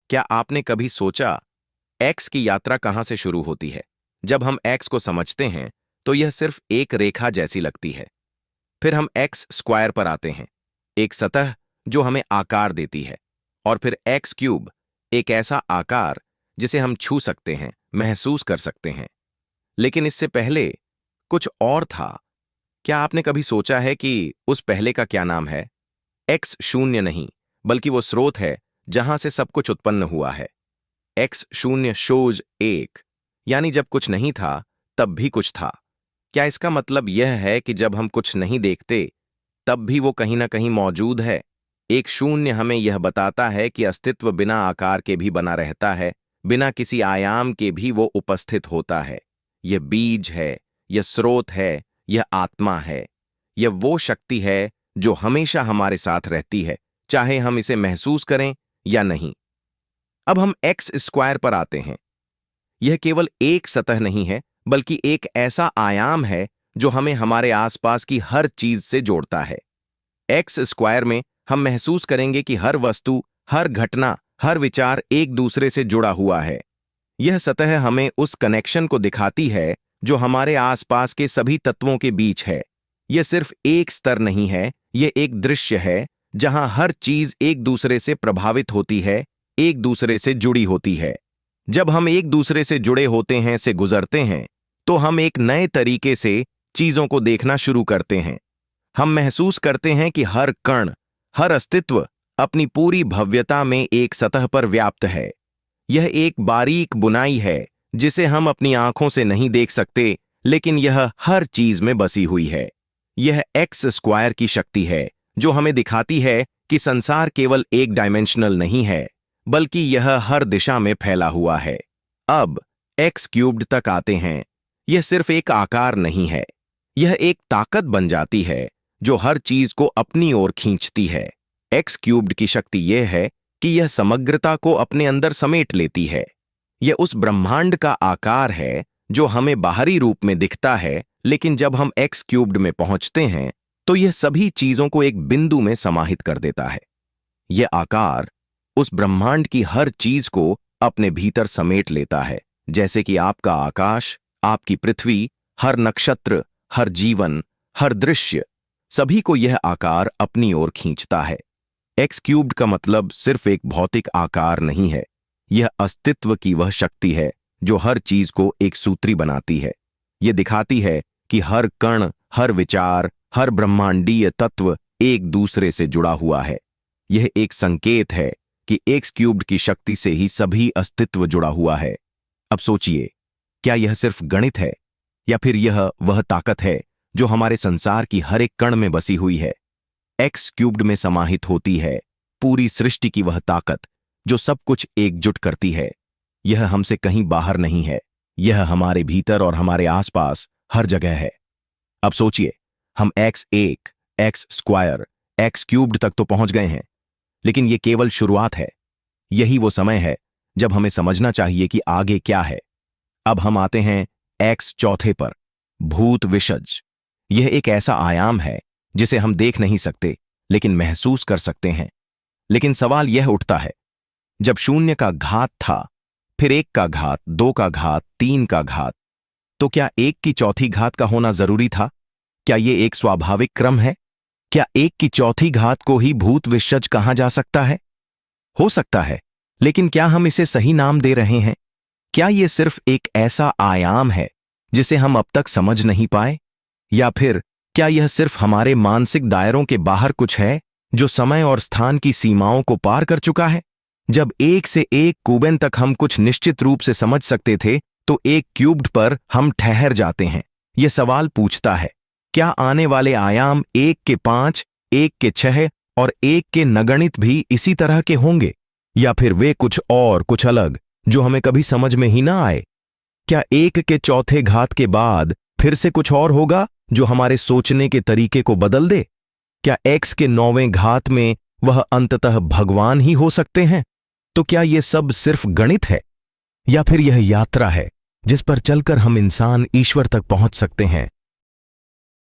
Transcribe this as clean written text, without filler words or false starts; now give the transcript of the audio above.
क्या आपने कभी सोचा एक्स की यात्रा कहाँ से शुरू होती है? जब हम एक्स को समझते हैं तो यह सिर्फ एक रेखा जैसी लगती है। फिर हम एक्स स्क्वायर पर आते हैं, एक सतह जो हमें आकार देती है। और फिर एक्स क्यूब, एक ऐसा आकार जिसे हम छू सकते हैं, महसूस कर सकते हैं। लेकिन इससे पहले कुछ और था। क्या आपने कभी सोचा है कि उस पहले का क्या नाम है? एक्स शून्य नहीं, बल्कि वो स्रोत है जहां से सब कुछ उत्पन्न हुआ है। एक्स शून्य शोज एक, यानी जब कुछ नहीं था तब भी कुछ था। क्या इसका मतलब यह है कि जब हम कुछ नहीं देखते तब भी वो कहीं ना कहीं मौजूद है? एक शून्य हमें यह बताता है कि अस्तित्व बिना आकार के भी बना रहता है, बिना किसी आयाम के भी वो उपस्थित होता है। यह बीज है, यह स्रोत है, यह आत्मा है। यह वो शक्ति है जो हमेशा हमारे साथ रहती है, चाहे हम इसे महसूस करें या नहीं। अब हम एक्स स्क्वायर पर आते हैं। यह केवल एक सतह नहीं है, बल्कि एक ऐसा आयाम है जो हमें हमारे आसपास की हर चीज से जोड़ता है। एक्स स्क्वायर में हम महसूस करेंगे कि हर वस्तु, हर घटना, हर विचार एक दूसरे से जुड़ा हुआ है। यह सतह हमें उस कनेक्शन को दिखाती है जो हमारे आसपास के सभी तत्वों के बीच है। यह सिर्फ एक स्तर नहीं है, यह एक दृश्य है जहां हर चीज एक दूसरे से प्रभावित होती है, एक दूसरे से जुड़ी होती है। जब हम एक दूसरे से जुड़े होते हैं, से गुजरते हैं, तो हम एक नए तरीके से चीजों को देखना शुरू करते हैं। हम महसूस करते हैं कि हर कण, हर अस्तित्व अपनी पूरी भव्यता में एक सतह पर व्याप्त है। यह एक बारीक बुनाई है जिसे हम अपनी आंखों से नहीं देख सकते, लेकिन यह हर चीज में बसी हुई है। यह एक्स स्क्वायर की शक्ति है जो हमें दिखाती है कि संसार केवल एक डायमेंशनल नहीं है, बल्कि यह हर दिशा में फैला हुआ है। अब एक्स क्यूब्ड तक आते हैं। यह सिर्फ एक आकार नहीं है, यह एक ताकत बन जाती है जो हर चीज को अपनी ओर खींचती है। एक्स क्यूब्ड की शक्ति यह है कि यह समग्रता को अपने अंदर समेट लेती है। यह उस ब्रह्मांड का आकार है जो हमें बाहरी रूप में दिखता है, लेकिन जब हम एक्स क्यूब्ड में पहुंचते हैं तो यह सभी चीजों को एक बिंदु में समाहित कर देता है। यह आकार उस ब्रह्मांड की हर चीज को अपने भीतर समेट लेता है, जैसे कि आपका आकाश, आपकी पृथ्वी, हर नक्षत्र, हर जीवन, हर दृश्य, सभी को यह आकार अपनी ओर खींचता है। एक्स क्यूब्ड का मतलब सिर्फ एक भौतिक आकार नहीं है, यह अस्तित्व की वह शक्ति है जो हर चीज को एक सूत्री बनाती है। यह दिखाती है कि हर कण, हर विचार, हर ब्रह्मांडीय तत्व एक दूसरे से जुड़ा हुआ है। यह एक संकेत है कि एक्स क्यूब्ड की शक्ति से ही सभी अस्तित्व जुड़ा हुआ है। अब सोचिए, क्या यह सिर्फ गणित है या फिर यह वह ताकत है जो हमारे संसार की हर एक कण में बसी हुई है? एक्स क्यूब्ड में समाहित होती है पूरी सृष्टि की वह ताकत जो सब कुछ एकजुट करती है। यह हमसे कहीं बाहर नहीं है, यह हमारे भीतर और हमारे आसपास हर जगह है। अब सोचिए, हम एक्स एक, एक्स स्क्वायर, एक्स क्यूब्ड तक तो पहुंच गए हैं, लेकिन यह केवल शुरुआत है। यही वो समय है जब हमें समझना चाहिए कि आगे क्या है। अब हम आते हैं एक्स चौथे पर, भूत विषज। यह एक ऐसा आयाम है जिसे हम देख नहीं सकते, लेकिन महसूस कर सकते हैं। लेकिन सवाल यह उठता है, जब शून्य का घात था, फिर एक का घात, दो का घात, तीन का घात, तो क्या एक की चौथी घात का होना जरूरी था? क्या यह एक स्वाभाविक क्रम है? क्या एक की चौथी घात को ही भूत विषज कहा जा सकता है? हो सकता है, लेकिन क्या हम इसे सही नाम दे रहे हैं? क्या यह सिर्फ एक ऐसा आयाम है जिसे हम अब तक समझ नहीं पाए? या फिर क्या यह सिर्फ हमारे मानसिक दायरों के बाहर कुछ है जो समय और स्थान की सीमाओं को पार कर चुका है? जब एक से एक क्यूबन तक हम कुछ निश्चित रूप से समझ सकते थे, तो एक क्यूब्ड पर हम ठहर जाते हैं। यह सवाल पूछता है, क्या आने वाले आयाम एक के 5, एक के 6 और एक के नगणित भी इसी तरह के होंगे, या फिर वे कुछ और, कुछ अलग, जो हमें कभी समझ में ही ना आए? क्या एक के चौथे घात के बाद फिर से कुछ और होगा जो हमारे सोचने के तरीके को बदल दे? क्या एक्स के 9वें घात में वह अंततः भगवान ही हो सकते हैं? तो क्या यह सब सिर्फ गणित है, या फिर यह यात्रा है जिस पर चलकर हम इंसान ईश्वर तक पहुंच सकते हैं?